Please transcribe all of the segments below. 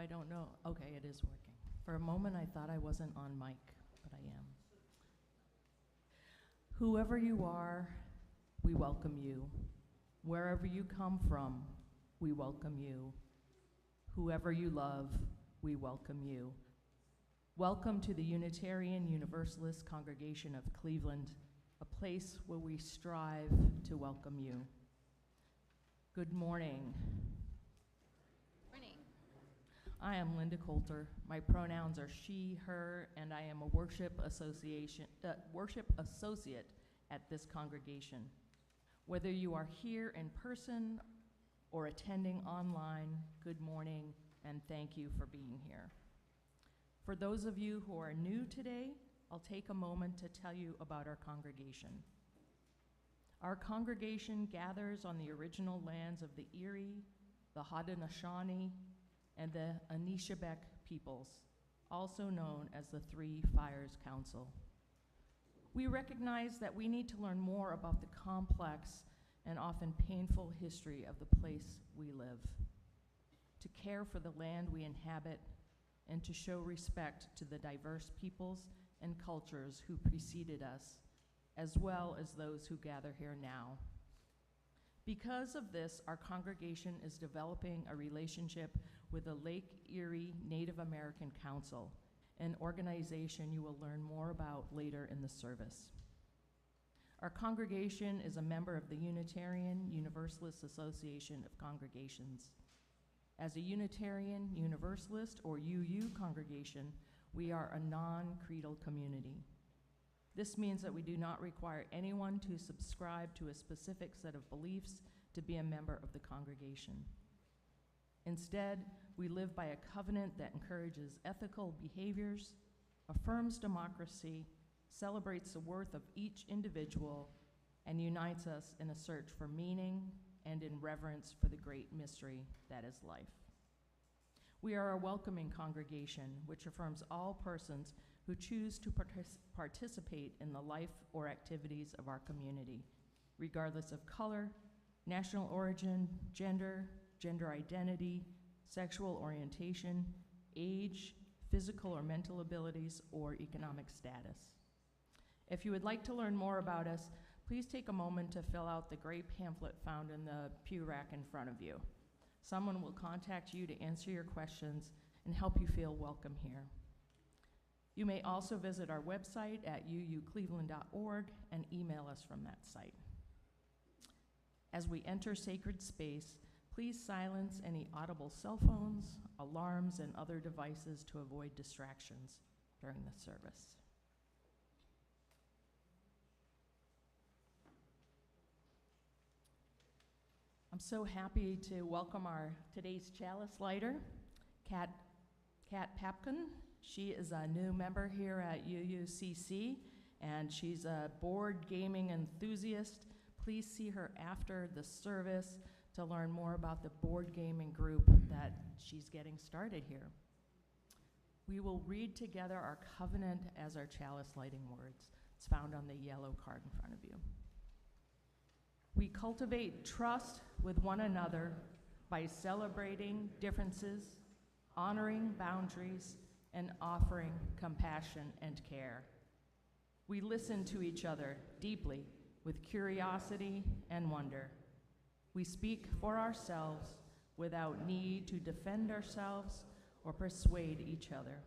I don't know. Okay, it is working. For a moment, I thought I wasn't on mic, but I am. Whoever you are, we welcome you. Wherever you come from, we welcome you. Whoever you love, we welcome you. Welcome to the Unitarian Universalist Congregation of Cleveland, a place where we strive to welcome you. Good morning. Morning. I am Linda Coulter. My pronouns are she, her, and I am a worship associate at this congregation. Whether you are here in person or attending online, good morning and thank you for being here. For those of you who are new today, I'll take a moment to tell you about our congregation. Our congregation gathers on the original lands of the Erie, the Haudenosaunee, and the Anishinaabe peoples, also known as the Three Fires Council. We recognize that we need to learn more about the complex and often painful history of the place we live, to care for the land we inhabit, and to show respect to the diverse peoples and cultures who preceded us, as well as those who gather here now. Because of this, our congregation is developing a relationship with the Lake Erie Native American Council, an organization you will learn more about later in the service. Our congregation is a member of the Unitarian Universalist Association of Congregations. As a Unitarian Universalist, or UU congregation, we are a non-creedal community. This means that we do not require anyone to subscribe to a specific set of beliefs to be a member of the congregation. Instead, we live by a covenant that encourages ethical behaviors, affirms democracy, celebrates the worth of each individual, and unites us in a search for meaning and in reverence for the great mystery that is life. We are a welcoming congregation which affirms all persons who choose to participate in the life or activities of our community, regardless of color, national origin, gender identity, sexual orientation, age, physical or mental abilities, or economic status. If you would like to learn more about us, please take a moment to fill out the gray pamphlet found in the pew rack in front of you. Someone will contact you to answer your questions and help you feel welcome here. You may also visit our website at uucleveland.org and email us from that site. As we enter sacred space, please silence any audible cell phones, alarms, and other devices to avoid distractions during the service. I'm so happy to welcome our today's Chalice lighter, Kat Papkin. She is a new member here at UUCC, and she's a board gaming enthusiast. Please see her after the service to learn more about the board gaming group that she's getting started here. We will read together our covenant as our chalice lighting words. It's found on the yellow card in front of you. We cultivate trust with one another by celebrating differences, honoring boundaries, and offering compassion and care. We listen to each other deeply with curiosity and wonder. We speak for ourselves without need to defend ourselves or persuade each other.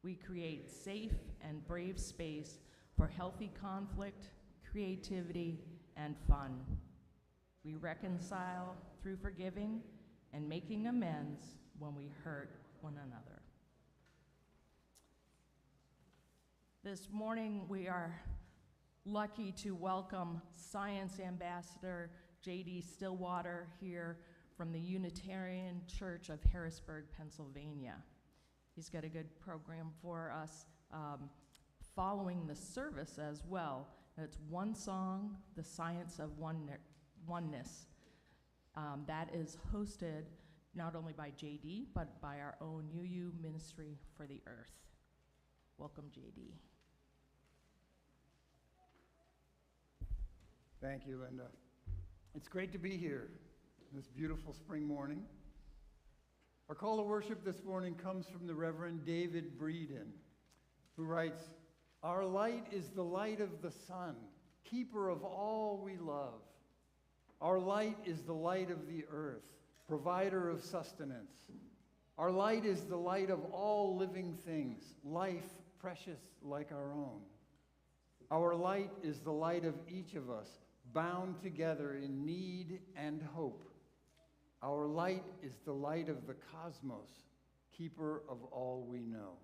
We create safe and brave space for healthy conflict, creativity, and fun. We reconcile through forgiving and making amends when we hurt one another. This morning, we are lucky to welcome Science Ambassador J.D. Stillwater here from the Unitarian Church of Harrisburg, Pennsylvania. He's got a good program for us following the service as well. It's one song, The Science of Oneness. That is hosted not only by J.D., but by our own UU Ministry for the Earth. Welcome, J.D. Thank you, Linda. It's great to be here this beautiful spring morning. Our call to worship this morning comes from the Reverend David Breeden, who writes, "Our light is the light of the sun, keeper of all we love. Our light is the light of the earth, provider of sustenance. Our light is the light of all living things, life precious like our own. Our light is the light of each of us, bound together in need and hope. Our light is the light of the cosmos, keeper of all we know."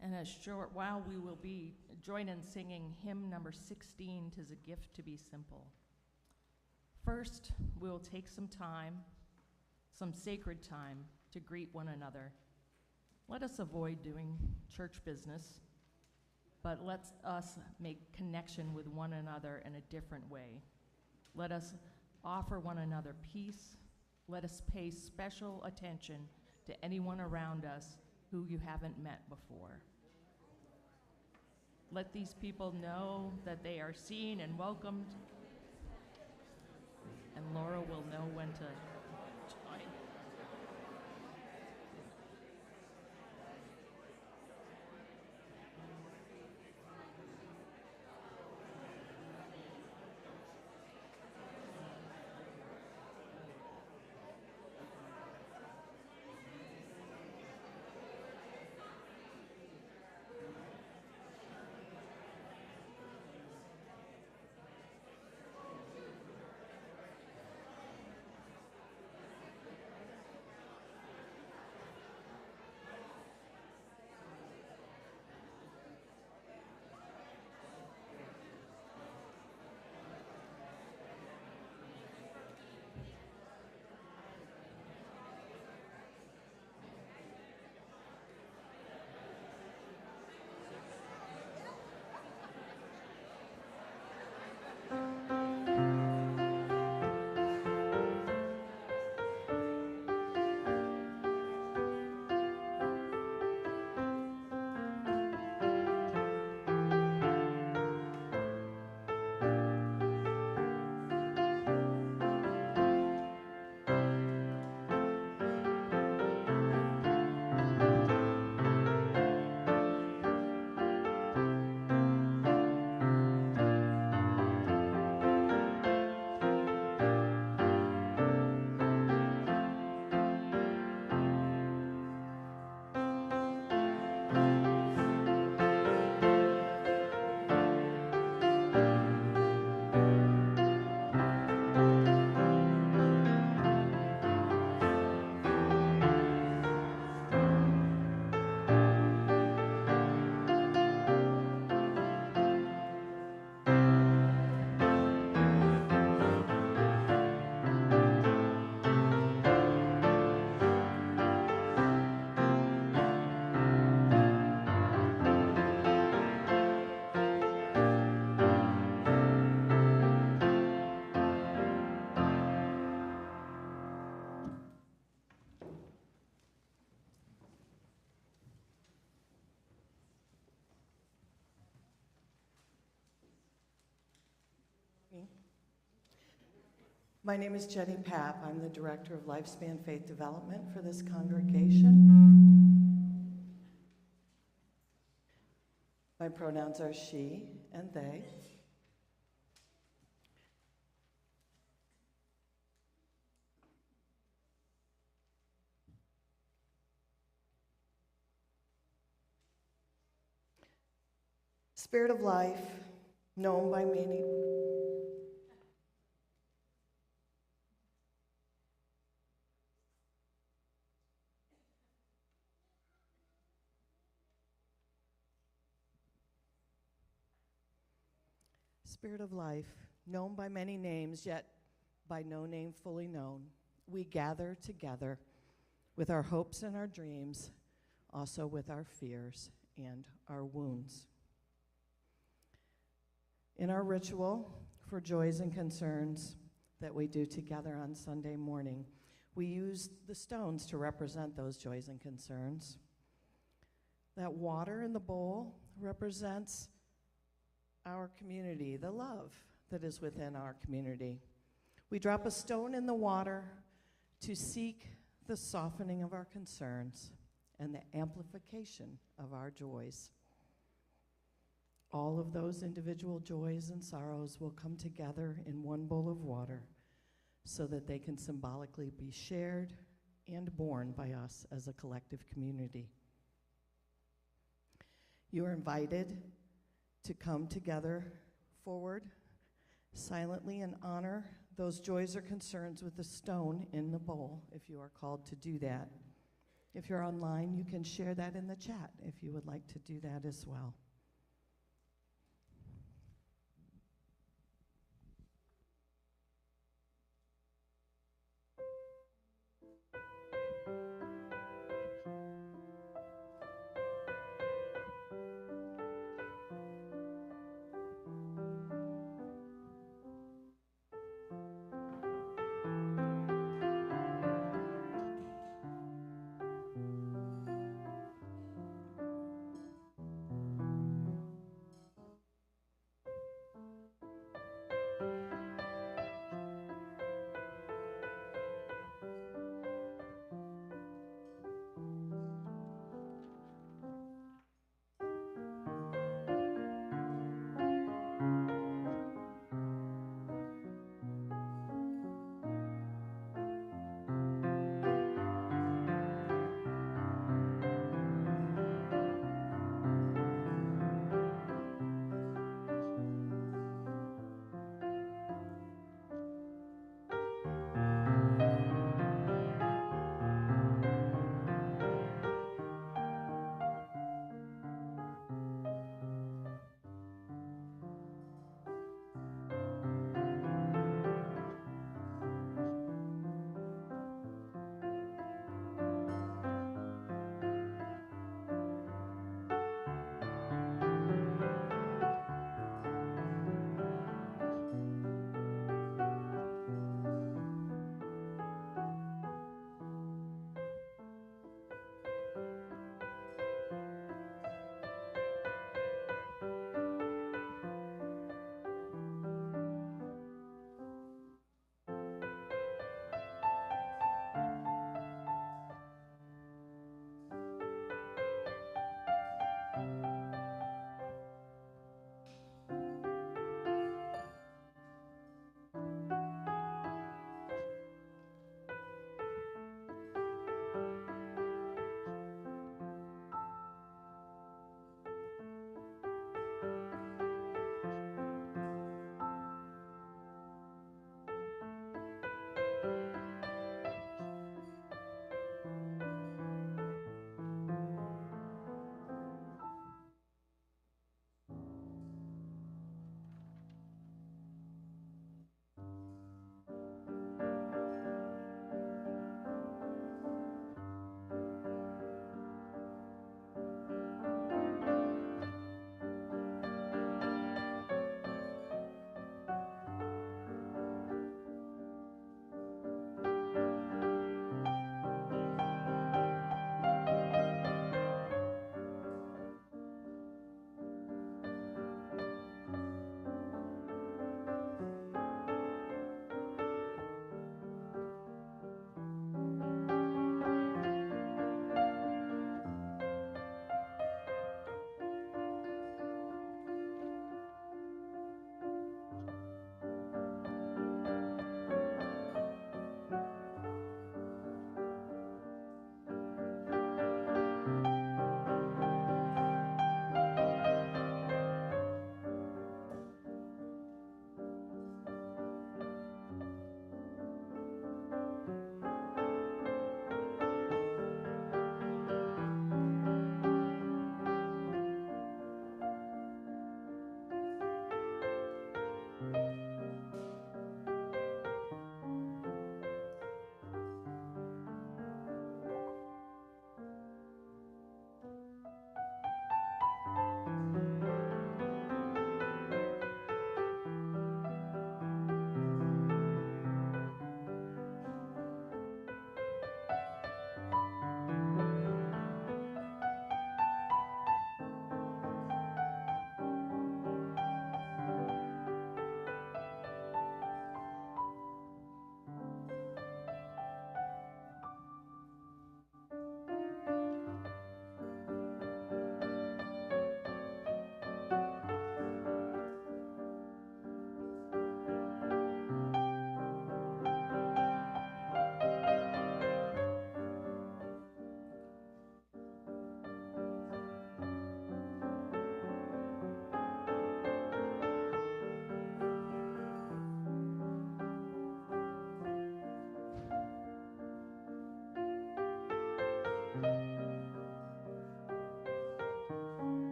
In a short while, we will be joined in singing hymn number 16, "'Tis a Gift to Be Simple." First, we will take some time, some sacred time, to greet one another. Let us avoid doing church business, but let us make connection with one another in a different way. Let us offer one another peace. Let us pay special attention to anyone around us who you haven't met before. Let these people know that they are seen and welcomed, and Laura will know when to join. My name is Jenny Papp. I'm the Director of Lifespan Faith Development for this congregation. My pronouns are she and they. Spirit of life, known by many. Spirit of life, known by many names, yet by no name fully known, we gather together with our hopes and our dreams, also with our fears and our wounds. In our ritual for joys and concerns that we do together on Sunday morning, we use the stones to represent those joys and concerns. That water in the bowl represents our community, the love that is within our community. We drop a stone in the water to seek the softening of our concerns and the amplification of our joys. All of those individual joys and sorrows will come together in one bowl of water so that they can symbolically be shared and borne by us as a collective community. You are invited to come together forward silently and honor those joys or concerns with the stone in the bowl, if you are called to do that. If you're online, you can share that in the chat if you would like to do that as well.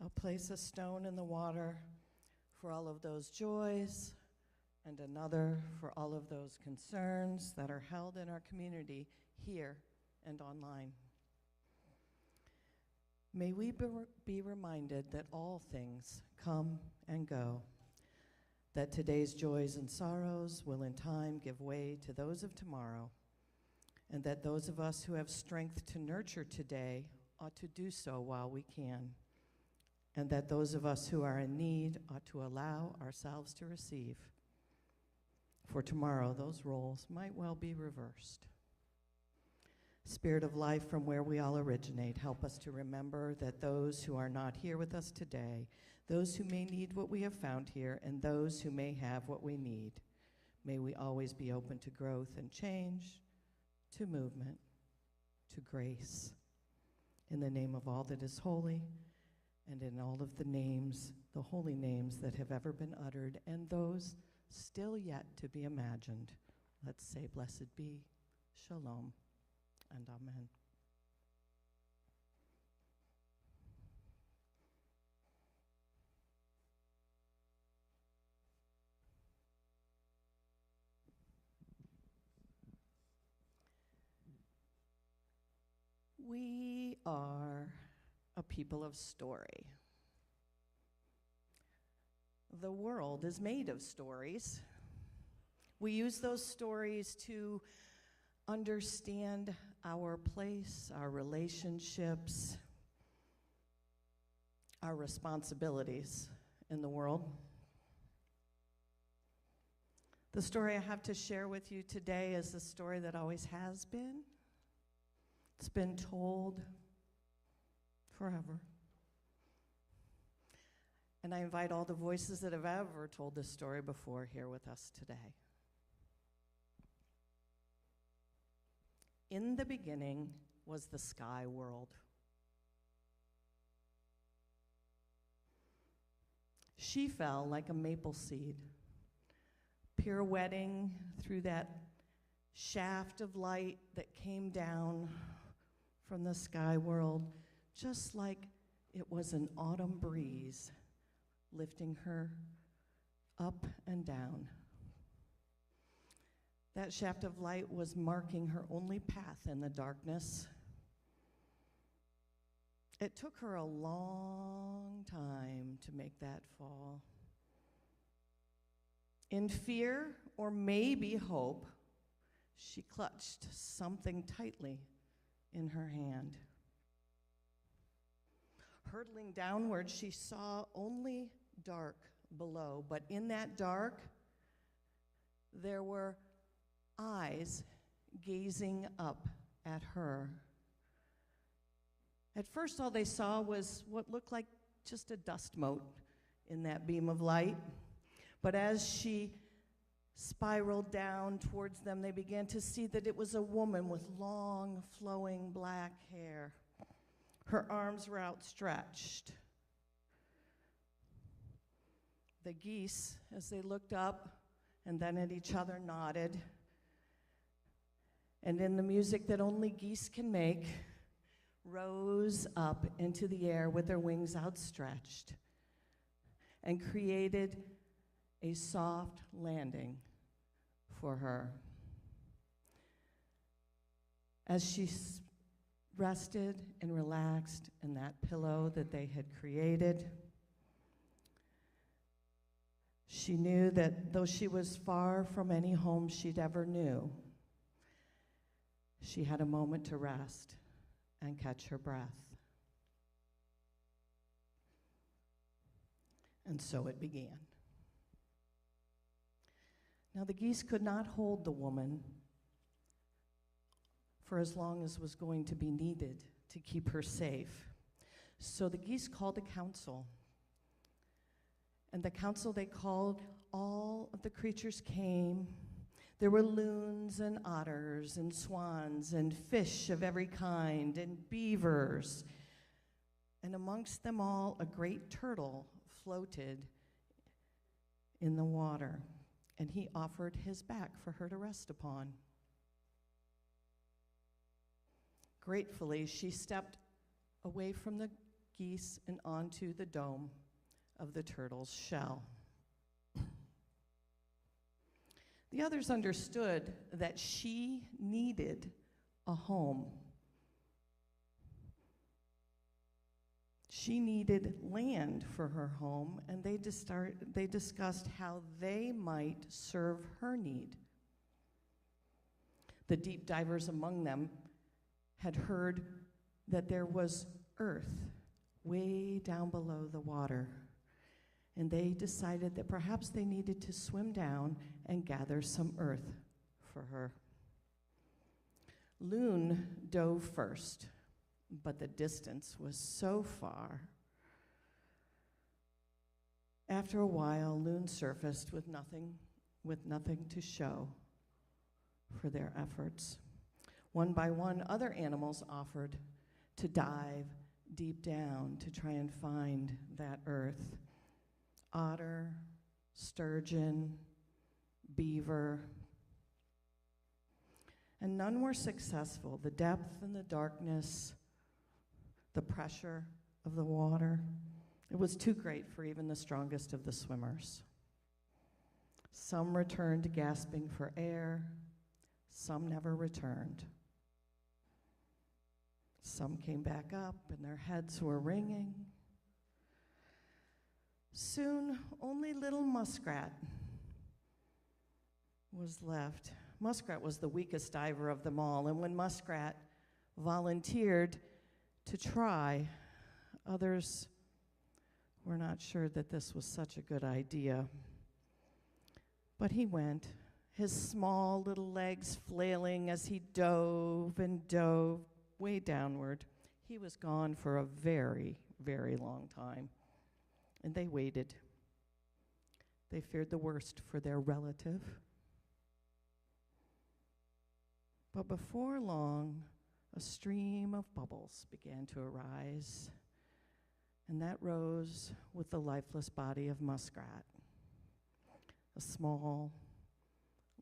I'll place a stone in the water for all of those joys, and another for all of those concerns that are held in our community here and online. May we be reminded that all things come and go, that today's joys and sorrows will in time give way to those of tomorrow, and that those of us who have strength to nurture today ought to do so while we can, and that those of us who are in need ought to allow ourselves to receive. For tomorrow, those roles might well be reversed. Spirit of life, from where we all originate, help us to remember that those who are not here with us today, those who may need what we have found here, and those who may have what we need, may we always be open to growth and change, to movement, to grace. In the name of all that is holy, and in all of the names, the holy names that have ever been uttered, and those still yet to be imagined, let's say, blessed be, shalom, and amen. We are a people of story. The world is made of stories. We use those stories to understand our place, our relationships, our responsibilities in the world. The story I have to share with you today is the story that always has been. It's been told forever. And I invite all the voices that have ever told this story before here with us today. In the beginning was the sky world. She fell like a maple seed, pirouetting through that shaft of light that came down from the sky world, just like it was an autumn breeze lifting her up and down. That shaft of light was marking her only path in the darkness. It took her a long time to make that fall. In fear, or maybe hope, she clutched something tightly in her hand. Hurtling downward, she saw only dark below, but in that dark, there were eyes gazing up at her. At first, all they saw was what looked like just a dust mote in that beam of light. But as she spiraled down towards them, they began to see that it was a woman with long, flowing black hair. Her arms were outstretched. The geese, as they looked up and then at each other, nodded. And in the music that only geese can make, rose up into the air with their wings outstretched and created a soft landing for her. As she rested and relaxed in that pillow that they had created, she knew that though she was far from any home she'd ever knew, she had a moment to rest and catch her breath. And so it began. Now the geese could not hold the woman for as long as was going to be needed to keep her safe. So the geese called a council. And the council they called, all of the creatures came. There were loons and otters and swans and fish of every kind and beavers. And amongst them all, a great turtle floated in the water. And he offered his back for her to rest upon. Gratefully, she stepped away from the geese, and onto the dome of the turtle's shell. The others understood that she needed a home. She needed land for her home, and they discussed how they might serve her need. The deep divers among them had heard that there was earth way down below the water, and they decided that perhaps they needed to swim down and gather some earth for her. Loon dove first, but the distance was so far. After a while, Loon surfaced with nothing to show for their efforts. One by one, other animals offered to dive deep down to try and find that earth. Otter, sturgeon, beaver, and none were successful. The depth and the darkness, the pressure of the water, it was too great for even the strongest of the swimmers. Some returned gasping for air, some never returned. Some came back up and their heads were ringing. Soon, only little Muskrat was left. Muskrat was the weakest diver of them all, and when Muskrat volunteered to try, others were not sure that this was such a good idea. But he went, his small little legs flailing as he dove and dove way downward. He was gone for a very, very long time. And they waited. They feared the worst for their relative. But before long, a stream of bubbles began to arise, and that rose with the lifeless body of Muskrat, a small,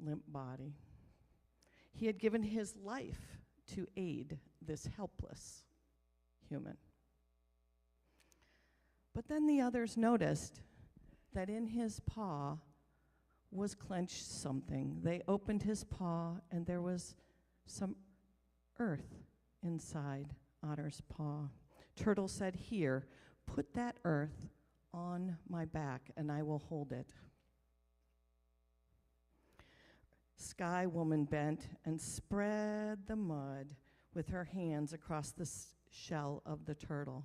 limp body. He had given his life to aid this helpless human. But then the others noticed that in his paw was clenched something. They opened his paw, and there was some earth inside Otter's paw. Turtle said, "Here, put that earth on my back, and I will hold it." Sky Woman bent and spread the mud with her hands across the shell of the turtle.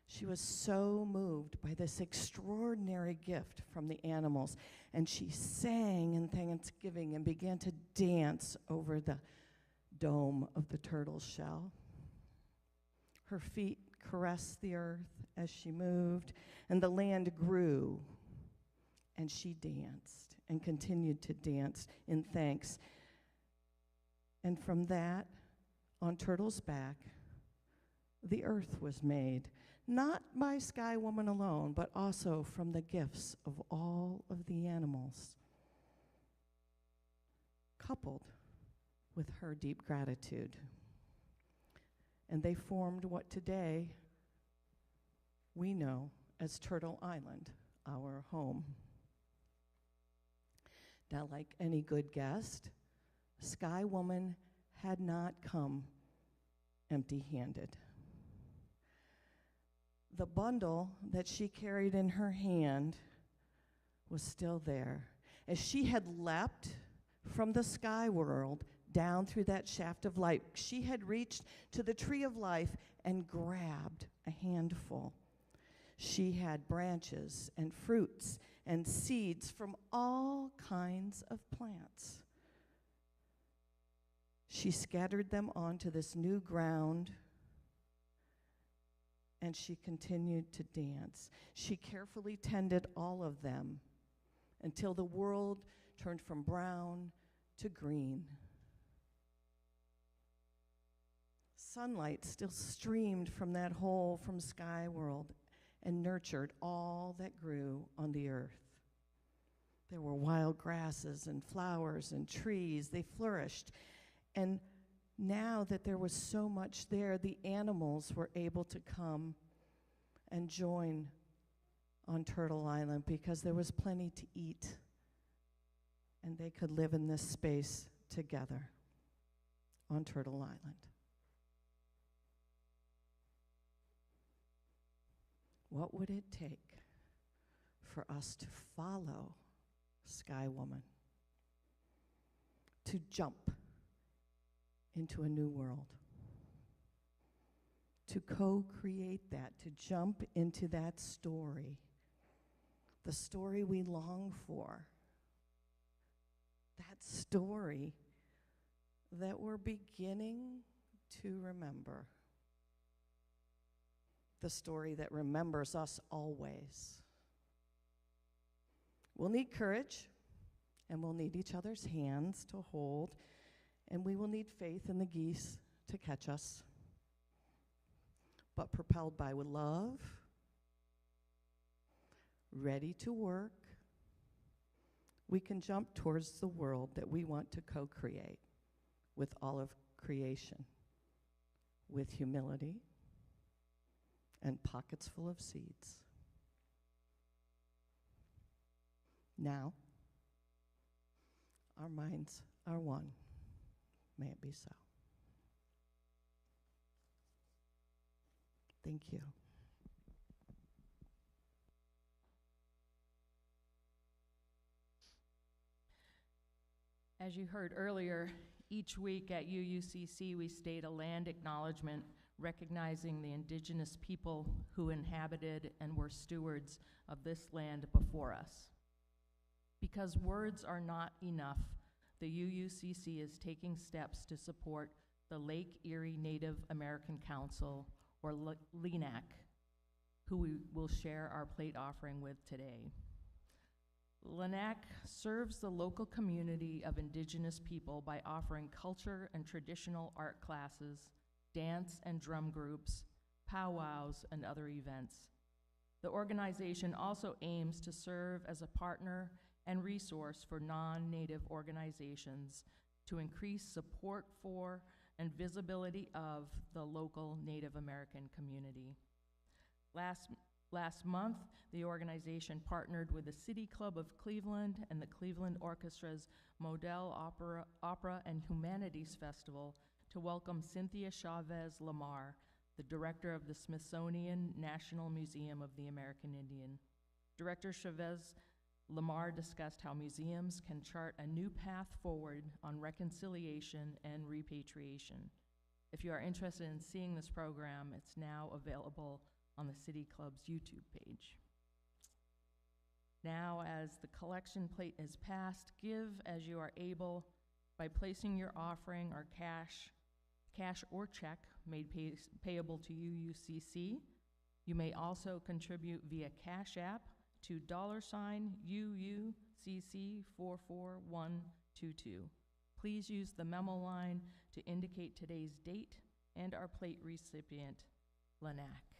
She was so moved by this extraordinary gift from the animals, and she sang in thanksgiving and began to dance over the dome of the turtle's shell. Her feet caressed the earth as she moved, and the land grew, and she danced and continued to dance in thanks. And from that, on Turtle's back, the earth was made, not by Sky Woman alone, but also from the gifts of all of the animals, coupled with her deep gratitude. And they formed what today we know as Turtle Island, our home. Now, like any good guest, Sky Woman had not come empty-handed. The bundle that she carried in her hand was still there. As she had leapt from the sky world down through that shaft of light, she had reached to the tree of life and grabbed a handful. She had branches and fruits and seeds from all kinds of plants. She scattered them onto this new ground, and she continued to dance. She carefully tended all of them until the world turned from brown to green. Sunlight still streamed from that hole from Sky World and nurtured all that grew on the earth. There were wild grasses and flowers and trees. They flourished. And now that there was so much there, the animals were able to come and join on Turtle Island because there was plenty to eat and they could live in this space together on Turtle Island. What would it take for us to follow Sky Woman, to jump into a new world, to co-create that, to jump into that story, the story we long for, that story that we're beginning to remember, the story that remembers us always. We'll need courage, and we'll need each other's hands to hold, and we will need faith in the geese to catch us. But propelled by love, ready to work, we can jump towards the world that we want to co-create with all of creation, with humility and pockets full of seeds. Now, our minds are one. May it be so. Thank you. As you heard earlier, each week at UUCC we state a land acknowledgement recognizing the indigenous people who inhabited and were stewards of this land before us. Because words are not enough, the UUCC is taking steps to support the Lake Erie Native American Council, or LENAC, who we will share our plate offering with today. LENAC serves the local community of indigenous people by offering culture and traditional art classes, dance and drum groups, powwows, and other events. The organization also aims to serve as a partner and resource for non-Native organizations to increase support for and visibility of the local Native American community. Last month, the organization partnered with the City Club of Cleveland and the Cleveland Orchestra's Model Opera and Humanities Festival to welcome Cynthia Chavez Lamar, the director of the Smithsonian National Museum of the American Indian. Director Chavez Lamar discussed how museums can chart a new path forward on reconciliation and repatriation. If you are interested in seeing this program, it's now available on the City Club's YouTube page. Now, as the collection plate is passed, give as you are able by placing your offering or cash or check made payable to UUCC. You may also contribute via Cash App to $UUCC44122. Please use the memo line to indicate today's date and our plate recipient, LENAC.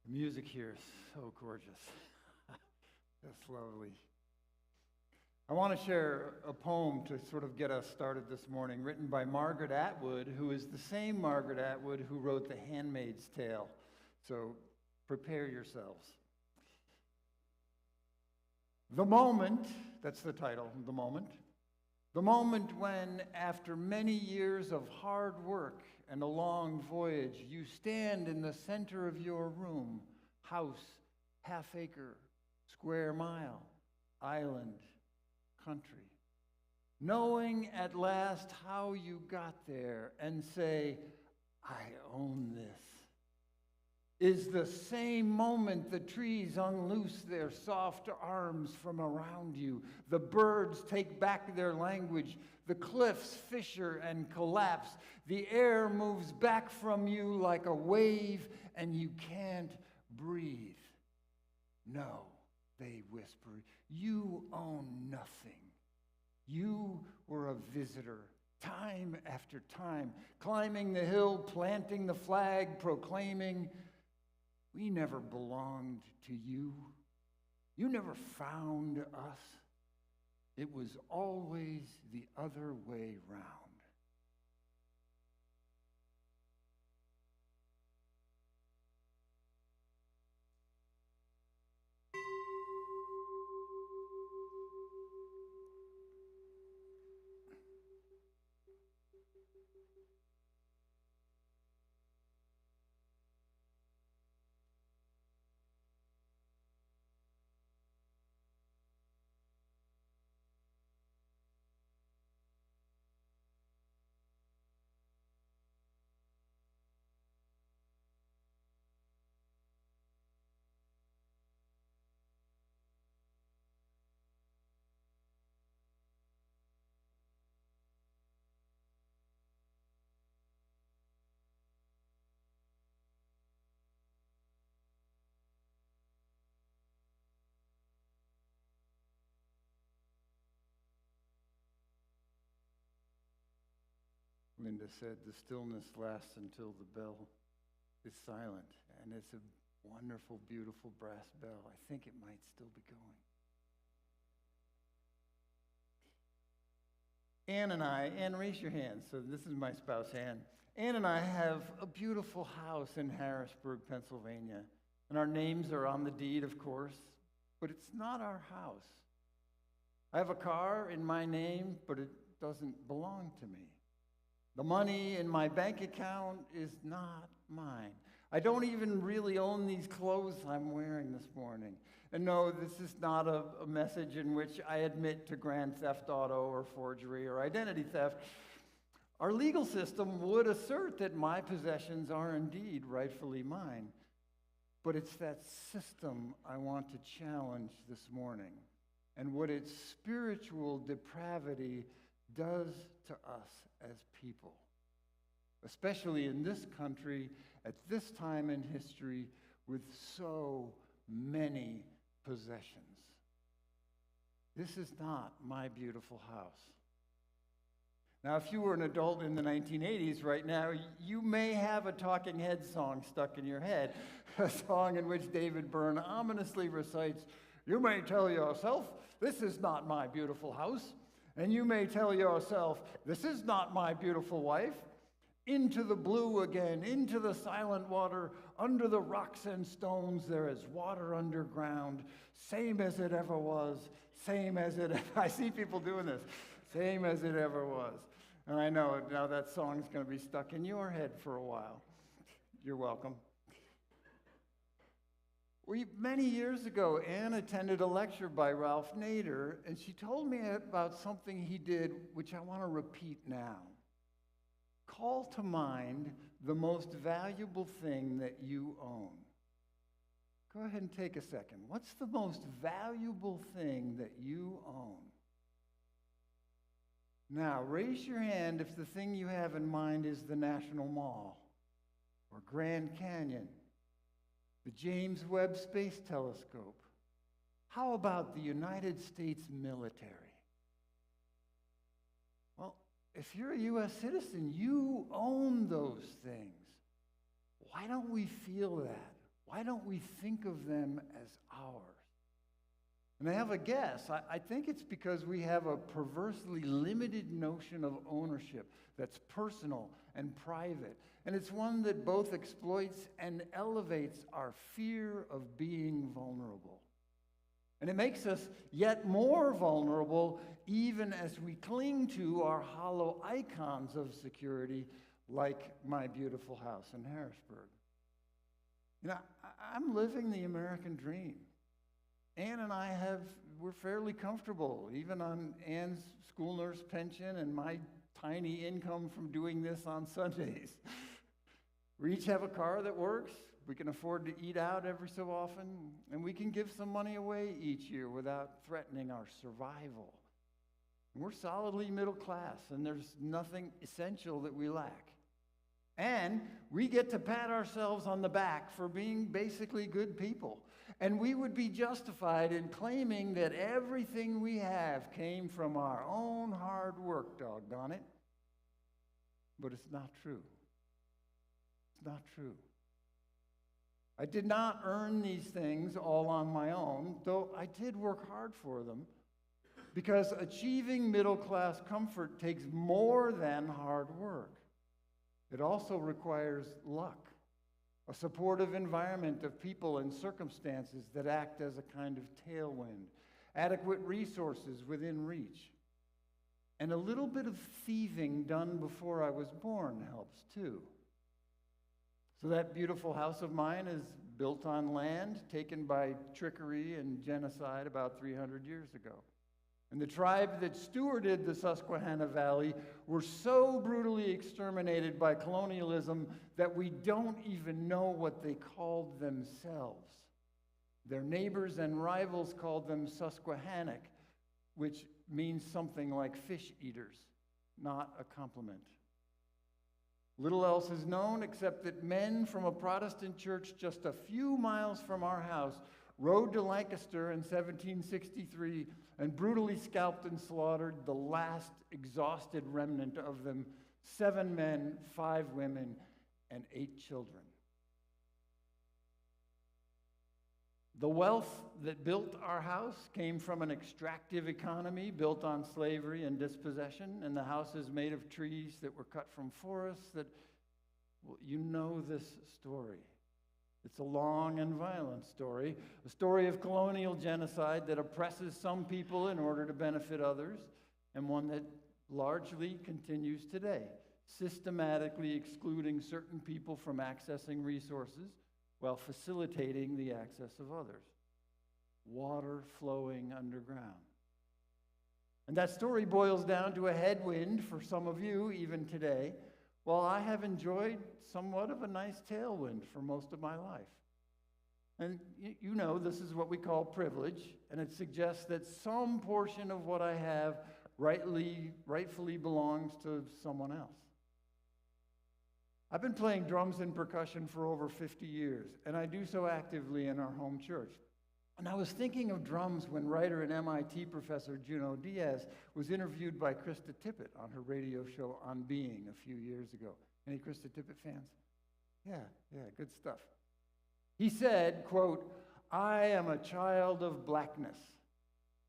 The music here is so gorgeous. That's lovely. I want to share a poem to sort of get us started this morning, written by Margaret Atwood, who is the same Margaret Atwood who wrote The Handmaid's Tale. So prepare yourselves. The moment, that's the title, The Moment. The moment when, after many years of hard work and a long voyage, you stand in the center of your room, house, half-acre, square mile, island, country, knowing at last how you got there and say, I own this, is the same moment the trees unloose their soft arms from around you, the birds take back their language, the cliffs fissure and collapse, the air moves back from you like a wave, and you can't breathe. No, they whisper, you own nothing. You were a visitor, time after time, climbing the hill, planting the flag, proclaiming, we never belonged to you. You never found us. It was always the other way round. Linda said, the stillness lasts until the bell is silent, and it's a wonderful, beautiful brass bell. I think it might still be going. Ann, raise your hand. So this is my spouse, Ann. Ann and I have a beautiful house in Harrisburg, Pennsylvania, and our names are on the deed, of course, but it's not our house. I have a car in my name, but it doesn't belong to me. The money in my bank account is not mine. I don't even really own these clothes I'm wearing this morning. And no, this is not a message in which I admit to grand theft auto or forgery or identity theft. Our legal system would assert that my possessions are indeed rightfully mine. But it's that system I want to challenge this morning and what its spiritual depravity does to us as people, especially in this country at this time in history with so many possessions. This is not my beautiful house. Now, if you were an adult in the 1980s right now, you may have a Talking Heads song stuck in your head, a song in which David Byrne ominously recites, you may tell yourself, this is not my beautiful house. And you may tell yourself, this is not my beautiful wife. Into the blue again, into the silent water, under the rocks and stones, there is water underground, same as it ever was, same as it, I see people doing this, same as it ever was. And I know now that song's going to be stuck in your head for a while. You're welcome. Many years ago, Anne attended a lecture by Ralph Nader, and she told me about something he did, which I want to repeat now. Call to mind the most valuable thing that you own. Go ahead and take a second. What's the most valuable thing that you own? Now, raise your hand if the thing you have in mind is the National Mall, or Grand Canyon, the James Webb Space Telescope. How about the United States military? Well, if you're a U.S. citizen, you own those things. Why don't we feel that? why don't we think of them as ours? And I have a guess. I think it's because we have a perversely limited notion of ownership that's personal and private. And it's one that both exploits and elevates our fear of being vulnerable. And it makes us yet more vulnerable even as we cling to our hollow icons of security, like my beautiful house in Harrisburg. You know, I'm living the American dream. Ann and we're fairly comfortable, even on Ann's school nurse pension and my tiny income from doing this on Sundays. We each have a car that works. We can afford to eat out every so often, and we can give some money away each year without threatening our survival. And we're solidly middle class, and there's nothing essential that we lack. And we get to pat ourselves on the back for being basically good people. And we would be justified in claiming that everything we have came from our own hard work, doggone it. But it's not true. It's not true. I did not earn these things all on my own, though I did work hard for them, because achieving middle-class comfort takes more than hard work. It also requires luck, a supportive environment of people and circumstances that act as a kind of tailwind, adequate resources within reach. And a little bit of thieving done before I was born helps too. So that beautiful house of mine is built on land taken by trickery and genocide about 300 years ago. And the tribe that stewarded the Susquehanna Valley were so brutally exterminated by colonialism that we don't even know what they called themselves. Their neighbors and rivals called them Susquehannock, which means something like fish eaters, not a compliment. Little else is known except that men from a Protestant church just a few miles from our house rode to Lancaster in 1763 and brutally scalped and slaughtered the last exhausted remnant of them, 7 men, 5 women, and 8 children. The wealth that built our house came from an extractive economy built on slavery and dispossession, and the house is made of trees that were cut from forests that, well, you know this story. It's a long and violent story, a story of colonial genocide that oppresses some people in order to benefit others, and one that largely continues today, systematically excluding certain people from accessing resources while facilitating the access of others. Water flowing underground. And that story boils down to a headwind for some of you, even today, while I have enjoyed somewhat of a nice tailwind for most of my life. And you know, this is what we call privilege, and it suggests that some portion of what I have rightfully belongs to someone else. I've been playing drums and percussion for over 50 years, and I do so actively in our home church. And I was thinking of drums when writer and MIT professor Junot Diaz was interviewed by Krista Tippett on her radio show On Being a few years ago. Any Krista Tippett fans? Yeah, good stuff. He said, quote, "I am a child of blackness.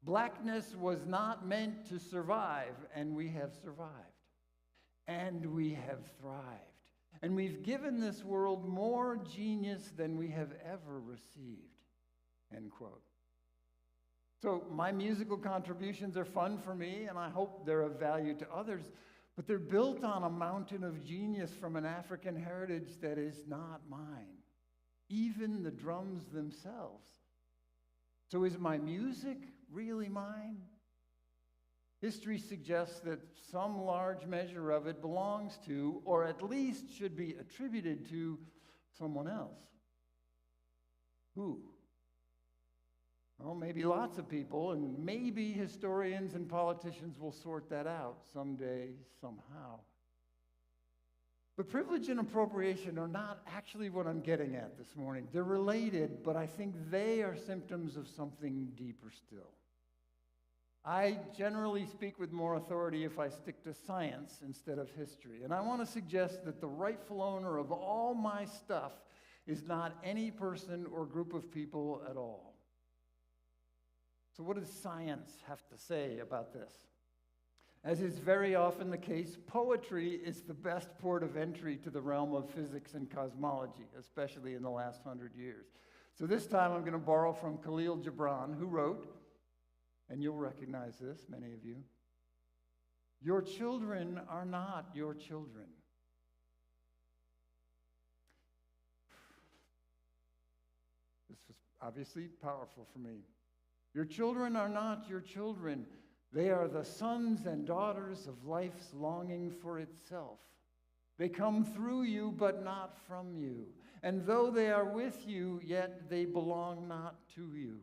Blackness was not meant to survive, and we have survived. And we have thrived. And we've given this world more genius than we have ever received." End quote. So my musical contributions are fun for me, and I hope they're of value to others, but they're built on a mountain of genius from an African heritage that is not mine, even the drums themselves. So is my music really mine? History suggests that some large measure of it belongs to, or at least should be attributed to, someone else. Who? Well, maybe lots of people, and maybe historians and politicians will sort that out someday, somehow. But privilege and appropriation are not actually what I'm getting at this morning. They're related, but I think they are symptoms of something deeper still. I generally speak with more authority if I stick to science instead of history. And I want to suggest that the rightful owner of all my stuff is not any person or group of people at all. So what does science have to say about this? As is very often the case, poetry is the best port of entry to the realm of physics and cosmology, especially in the last 100 years. So this time I'm going to borrow from Khalil Gibran, who wrote, and you'll recognize this, many of you, "Your children are not your children." This was obviously powerful for me. Your children are not your children. They are the sons and daughters of life's longing for itself. They come through you, but not from you. And though they are with you, yet they belong not to you.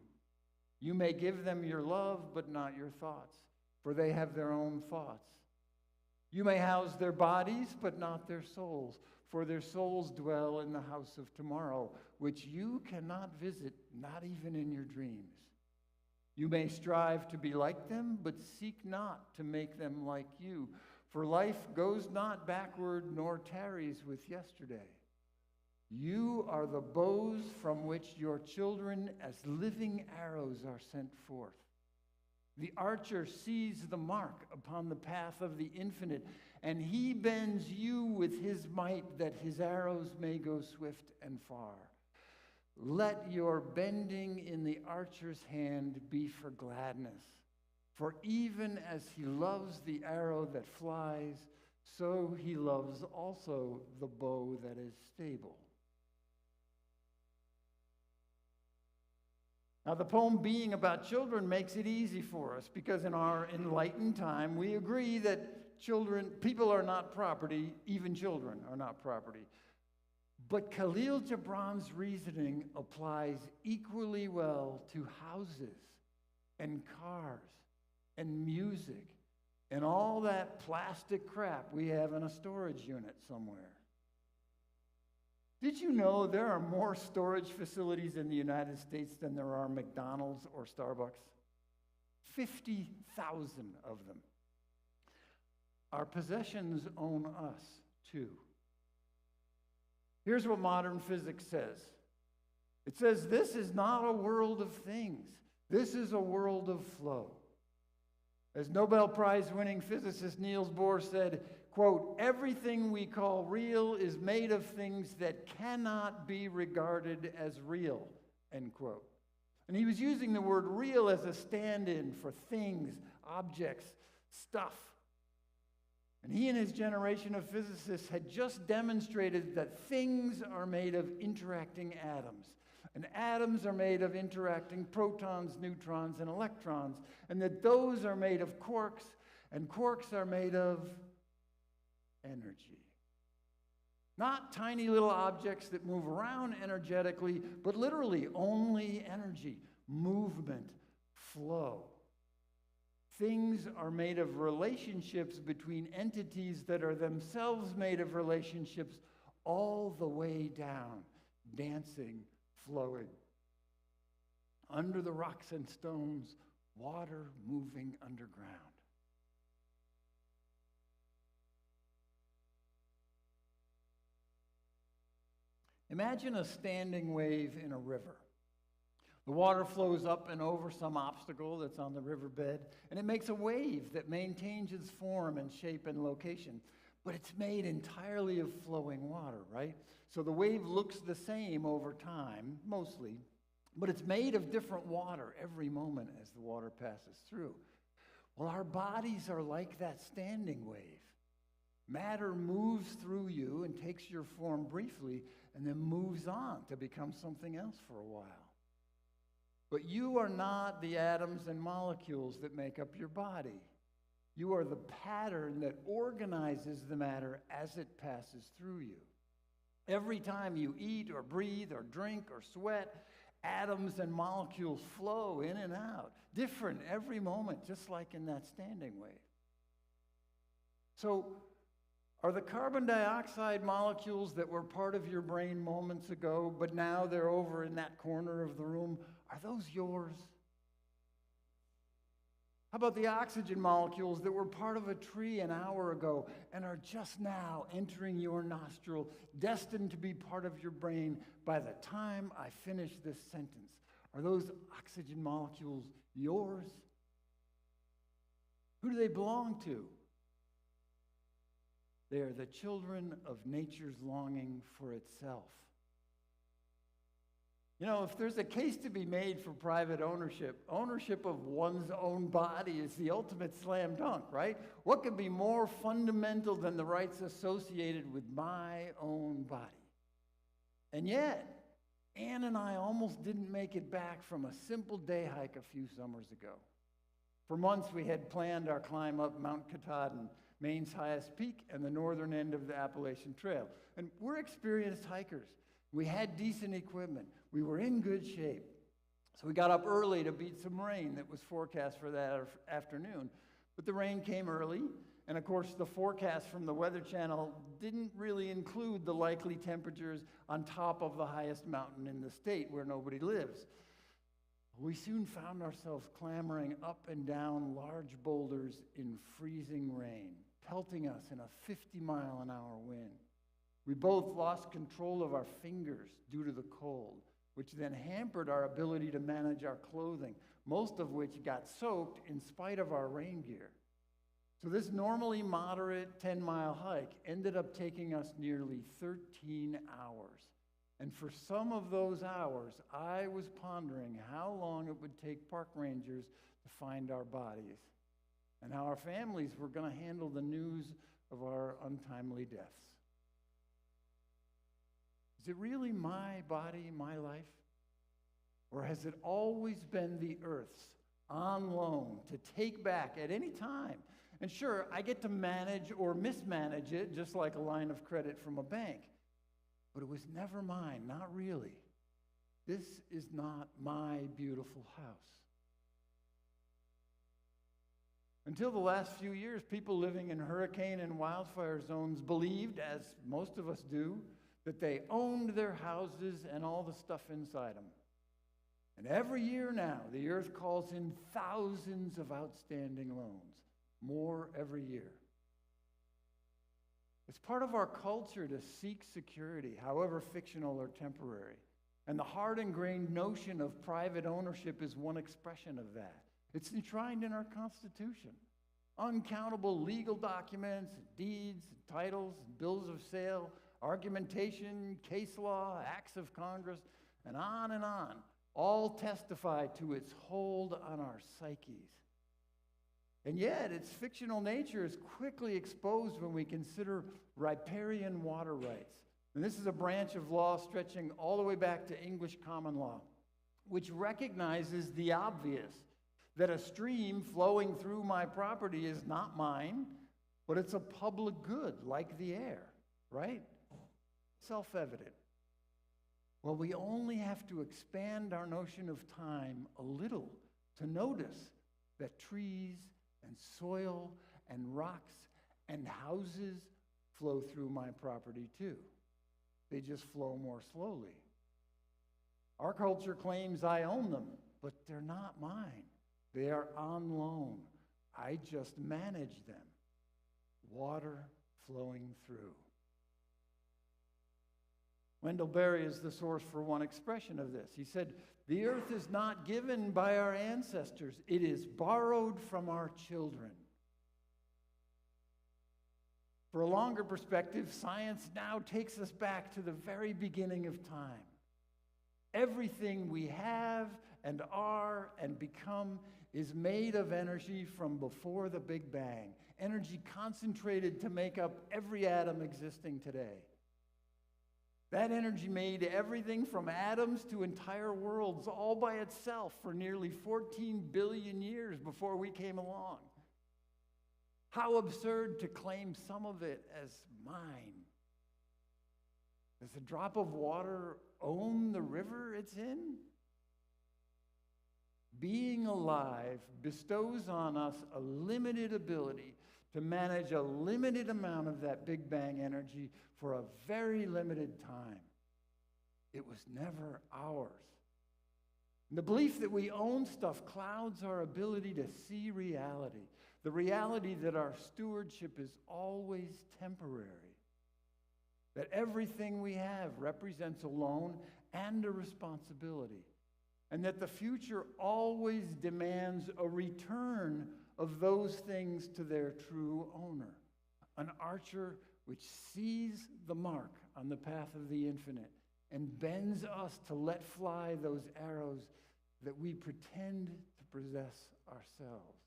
You may give them your love, but not your thoughts, for they have their own thoughts. You may house their bodies, but not their souls, for their souls dwell in the house of tomorrow, which you cannot visit, not even in your dreams. You may strive to be like them, but seek not to make them like you, for life goes not backward nor tarries with yesterday. You are the bows from which your children as living arrows are sent forth. The archer sees the mark upon the path of the infinite, and he bends you with his might that his arrows may go swift and far. Let your bending in the archer's hand be for gladness, for even as he loves the arrow that flies, so he loves also the bow that is stable. Now, the poem being about children makes it easy for us because in our enlightened time, we agree that people are not property, even children are not property. But Khalil Gibran's reasoning applies equally well to houses and cars and music and all that plastic crap we have in a storage unit somewhere. Did you know there are more storage facilities in the United States than there are McDonald's or Starbucks? 50,000 of them. Our possessions own us, too. Here's what modern physics says. It says this is not a world of things. This is a world of flow. As Nobel Prize-winning physicist Niels Bohr said, quote, "Everything we call real is made of things that cannot be regarded as real," end quote. And he was using the word real as a stand-in for things, objects, stuff. And he and his generation of physicists had just demonstrated that things are made of interacting atoms. And atoms are made of interacting protons, neutrons, and electrons. And that those are made of quarks, and quarks are made of energy. Not tiny little objects that move around energetically, but literally only energy, movement, flow. Things are made of relationships between entities that are themselves made of relationships all the way down, dancing, flowing. Under the rocks and stones, water moving underground. Imagine a standing wave in a river. The water flows up and over some obstacle that's on the riverbed, and it makes a wave that maintains its form and shape and location. But it's made entirely of flowing water, right? So the wave looks the same over time, mostly, but it's made of different water every moment as the water passes through. Well, our bodies are like that standing wave. Matter moves through you and takes your form briefly, and then moves on to become something else for a while. But you are not the atoms and molecules that make up your body. You are the pattern that organizes the matter as it passes through you. Every time you eat or breathe or drink or sweat, atoms and molecules flow in and out, different every moment, just like in that standing wave. So, are the carbon dioxide molecules that were part of your brain moments ago, but now they're over in that corner of the room, are those yours? How about the oxygen molecules that were part of a tree an hour ago and are just now entering your nostril, destined to be part of your brain by the time I finish this sentence? Are those oxygen molecules yours? Who do they belong to? They are the children of nature's longing for itself. You know, if there's a case to be made for private ownership, ownership of one's own body is the ultimate slam dunk, right? What could be more fundamental than the rights associated with my own body? And yet, Ann and I almost didn't make it back from a simple day hike a few summers ago. For months, we had planned our climb up Mount Katahdin, Maine's highest peak and the northern end of the Appalachian Trail. And we're experienced hikers. We had decent equipment. We were in good shape. So we got up early to beat some rain that was forecast for that afternoon. But the rain came early, and of course the forecast from the Weather Channel didn't really include the likely temperatures on top of the highest mountain in the state where nobody lives. We soon found ourselves clambering up and down large boulders in freezing rain, pelting us in a 50-mile-an-hour wind. We both lost control of our fingers due to the cold, which then hampered our ability to manage our clothing, most of which got soaked in spite of our rain gear. So this normally moderate 10-mile hike ended up taking us nearly 13 hours. And for some of those hours, I was pondering how long it would take park rangers to find our bodies and how our families were going to handle the news of our untimely deaths. Is it really my body, my life? Or has it always been the Earth's on loan to take back at any time? And sure, I get to manage or mismanage it, just like a line of credit from a bank. But it was never mine, not really. This is not my beautiful house. Until the last few years, people living in hurricane and wildfire zones believed, as most of us do, that they owned their houses and all the stuff inside them. And every year now, the earth calls in thousands of outstanding loans, more every year. It's part of our culture to seek security, however fictional or temporary. And the hard-ingrained notion of private ownership is one expression of that. It's enshrined in our Constitution. Uncountable legal documents, deeds, titles, bills of sale, argumentation, case law, acts of Congress, and on, all testify to its hold on our psyches. And yet, its fictional nature is quickly exposed when we consider riparian water rights. And this is a branch of law stretching all the way back to English common law, which recognizes the obvious, that a stream flowing through my property is not mine, but it's a public good, like the air, right? Self-evident. Well, we only have to expand our notion of time a little to notice that trees and soil and rocks and houses flow through my property too. They just flow more slowly. Our culture claims I own them, but they're not mine. They are on loan. I just manage them. Water flowing through. Wendell Berry is the source for one expression of this. He said, "The earth is not given by our ancestors. It is borrowed from our children." For a longer perspective, science now takes us back to the very beginning of time. Everything we have and are and become is made of energy from before the Big Bang, energy concentrated to make up every atom existing today. That energy made everything from atoms to entire worlds all by itself for nearly 14 billion years before we came along. How absurd to claim some of it as mine. Does a drop of water own the river it's in? Being alive bestows on us a limited ability to manage a limited amount of that Big Bang energy for a very limited time. It was never ours. And the belief that we own stuff clouds our ability to see reality, the reality that our stewardship is always temporary, that everything we have represents a loan and a responsibility, and that the future always demands a return of those things to their true owner, an archer which sees the mark on the path of the infinite and bends us to let fly those arrows that we pretend to possess ourselves.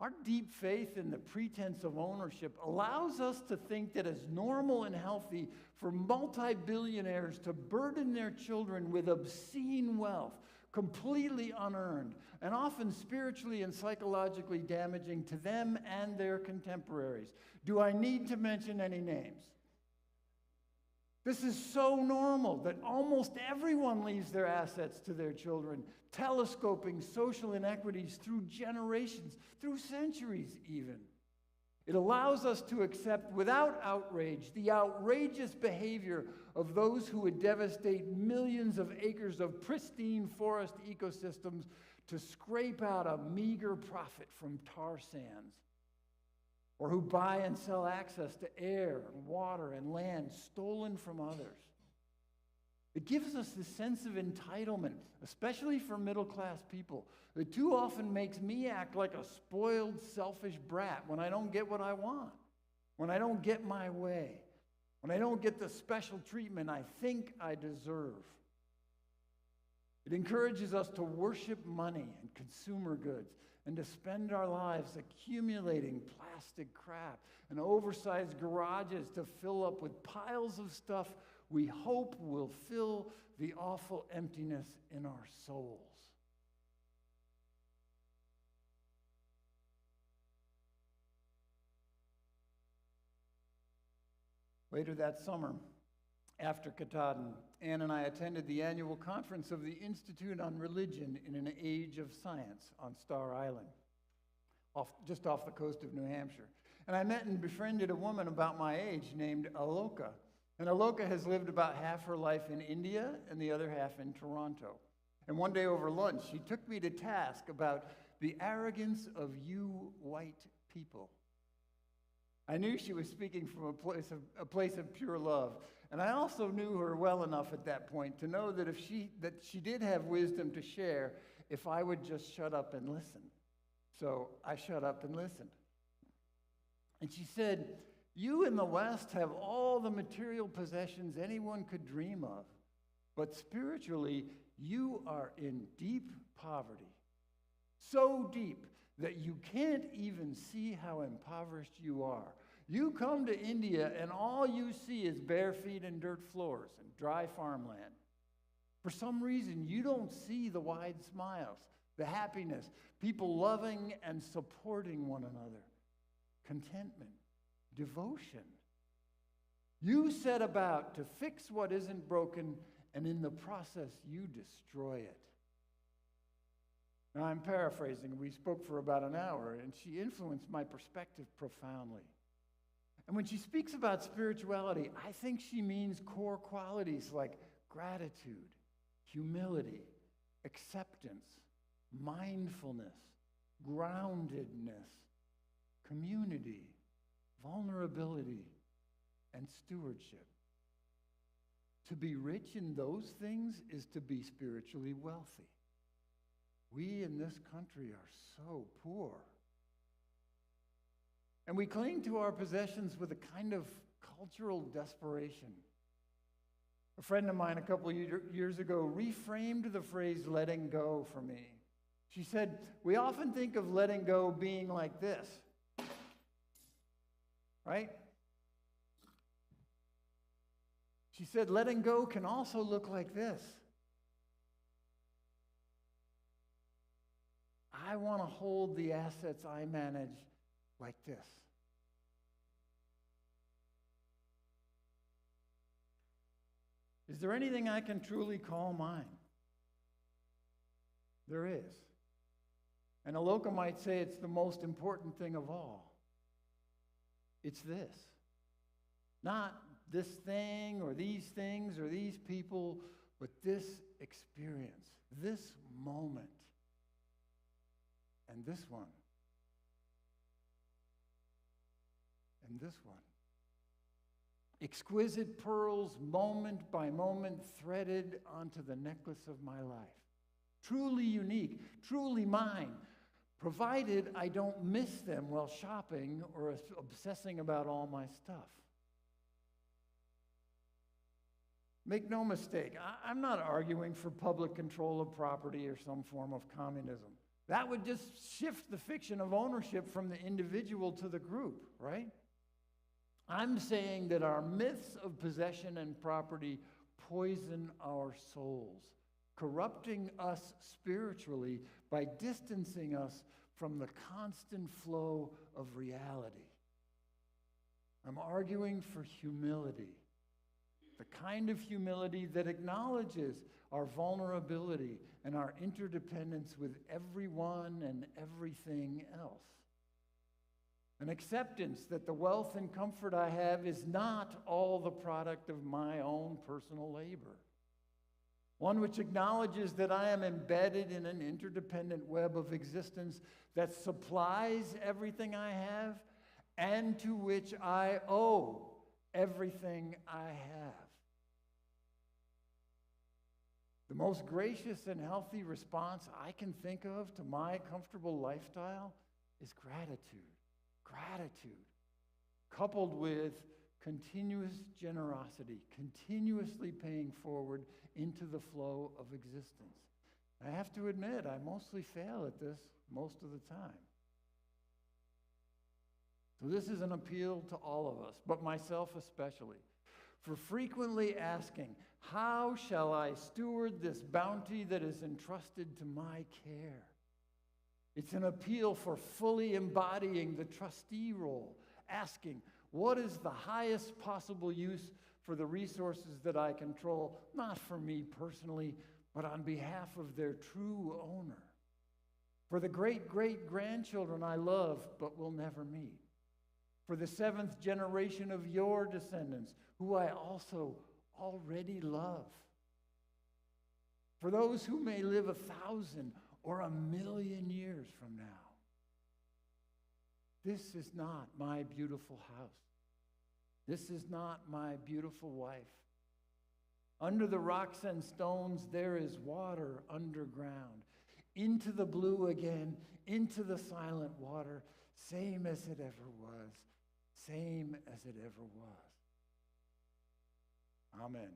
Our deep faith in the pretense of ownership allows us to think that it's normal and healthy for multi-billionaires to burden their children with obscene wealth, completely unearned, and often spiritually and psychologically damaging to them and their contemporaries. Do I need to mention any names? This is so normal that almost everyone leaves their assets to their children, telescoping social inequities through generations, through centuries even. It allows us to accept without outrage the outrageous behavior of those who would devastate millions of acres of pristine forest ecosystems to scrape out a meager profit from tar sands, or who buy and sell access to air and water and land stolen from others. It gives us this sense of entitlement, especially for middle-class people, that too often makes me act like a spoiled, selfish brat when I don't get what I want, when I don't get my way, when I don't get the special treatment I think I deserve. It encourages us to worship money and consumer goods and to spend our lives accumulating plastic crap and oversized garages to fill up with piles of stuff we hope will fill the awful emptiness in our souls. Later that summer, after Katahdin, Ann and I attended the annual conference of the Institute on Religion in an Age of Science on Star Island, just off the coast of New Hampshire. And I met and befriended a woman about my age named Aloka. And Aloka has lived about half her life in India and the other half in Toronto. And one day over lunch, she took me to task about the arrogance of you white people. I knew she was speaking from a place of pure love. And I also knew her well enough at that point to know that she did have wisdom to share if I would just shut up and listen. So I shut up and listened. And she said, "You in the West have all the material possessions anyone could dream of, but spiritually, you are in deep poverty. So deep that you can't even see how impoverished you are. You come to India and all you see is bare feet and dirt floors and dry farmland. For some reason, you don't see the wide smiles, the happiness, people loving and supporting one another, contentment, devotion. You set about to fix what isn't broken, and in the process, you destroy it." Now, I'm paraphrasing. We spoke for about an hour, and she influenced my perspective profoundly. And when she speaks about spirituality, I think she means core qualities like gratitude, humility, acceptance, mindfulness, groundedness, community, vulnerability, and stewardship. To be rich in those things is to be spiritually wealthy. We in this country are so poor. And we cling to our possessions with a kind of cultural desperation. A friend of mine a couple of years ago reframed the phrase letting go for me. She said, "We often think of letting go being like this, right?" She said, "Letting go can also look like this. I want to hold the assets I manage like this. Is there anything I can truly call mine? There is. And Aloka might say it's the most important thing of all. It's this. Not this thing or these things or these people, but this experience, this moment, and this one, and this one. Exquisite pearls, moment by moment, threaded onto the necklace of my life. Truly unique, truly mine, provided I don't miss them while shopping or obsessing about all my stuff. Make no mistake, I'm not arguing for public control of property or some form of communism. That would just shift the fiction of ownership from the individual to the group, right? I'm saying that our myths of possession and property poison our souls, corrupting us spiritually by distancing us from the constant flow of reality. I'm arguing for humility, the kind of humility that acknowledges our vulnerability and our interdependence with everyone and everything else. An acceptance that the wealth and comfort I have is not all the product of my own personal labor. One which acknowledges that I am embedded in an interdependent web of existence that supplies everything I have and to which I owe everything I have. The most gracious and healthy response I can think of to my comfortable lifestyle is gratitude. Gratitude, coupled with continuous generosity, continuously paying forward into the flow of existence. I have to admit, I mostly fail at this most of the time. So this is an appeal to all of us, but myself especially, for frequently asking, how shall I steward this bounty that is entrusted to my care? It's an appeal for fully embodying the trustee role, asking, what is the highest possible use for the resources that I control, not for me personally, but on behalf of their true owner? For the great-great-grandchildren I love but will never meet. For the 7th generation of your descendants, who I also already love. For those who may live 1,000 or 1,000,000 years from now. This is not my beautiful house. This is not my beautiful wife. Under the rocks and stones, there is water underground. Into the blue again, into the silent water, same as it ever was, same as it ever was. Amen.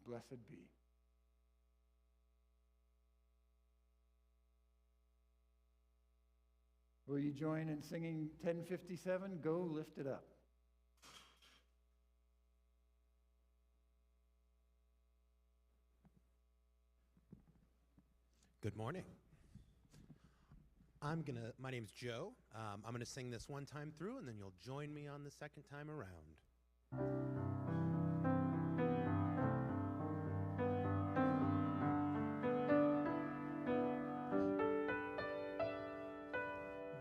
Blessed be. Will you join in singing 1057? Go lift it up. Good morning. My name's Joe. I'm gonna sing this one time through, and then you'll join me on the second time around.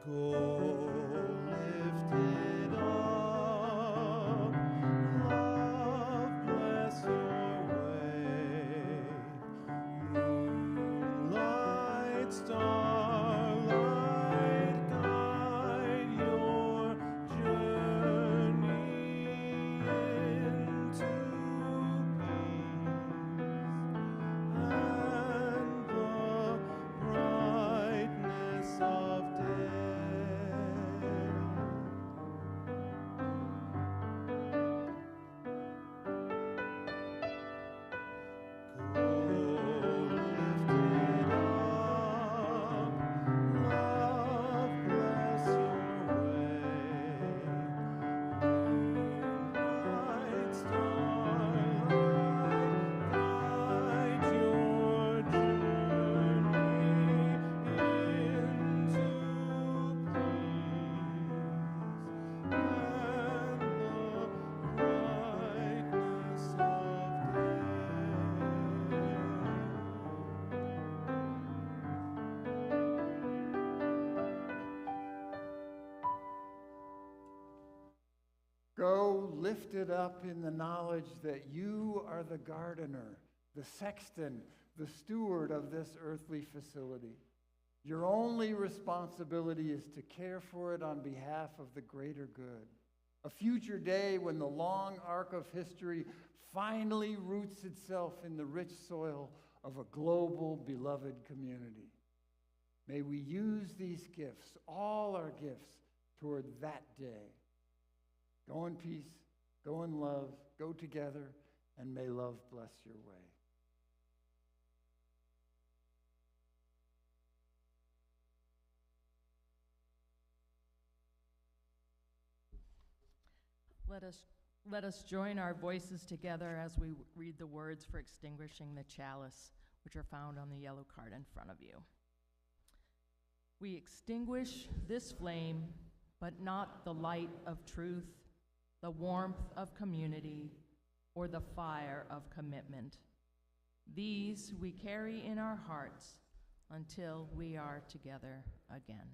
Go lift it up, love bless your way, moonlight, starlight, guide your journey into peace, and the brightness of day. Go lift it up in the knowledge that you are the gardener, the sexton, the steward of this earthly facility. Your only responsibility is to care for it on behalf of the greater good. A future day when the long arc of history finally roots itself in the rich soil of a global beloved community. May we use these gifts, all our gifts, toward that day. Go in peace, go in love, go together, and may love bless your way. Let us join our voices together as we read the words for extinguishing the chalice, which are found on the yellow card in front of you. We extinguish this flame, but not the light of truth, the warmth of community, or the fire of commitment. These we carry in our hearts until we are together again.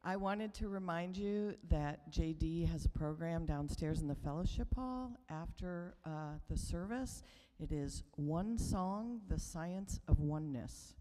I wanted to remind you that JD has a program downstairs in the fellowship hall after the service. It is One Song, the Science of Oneness.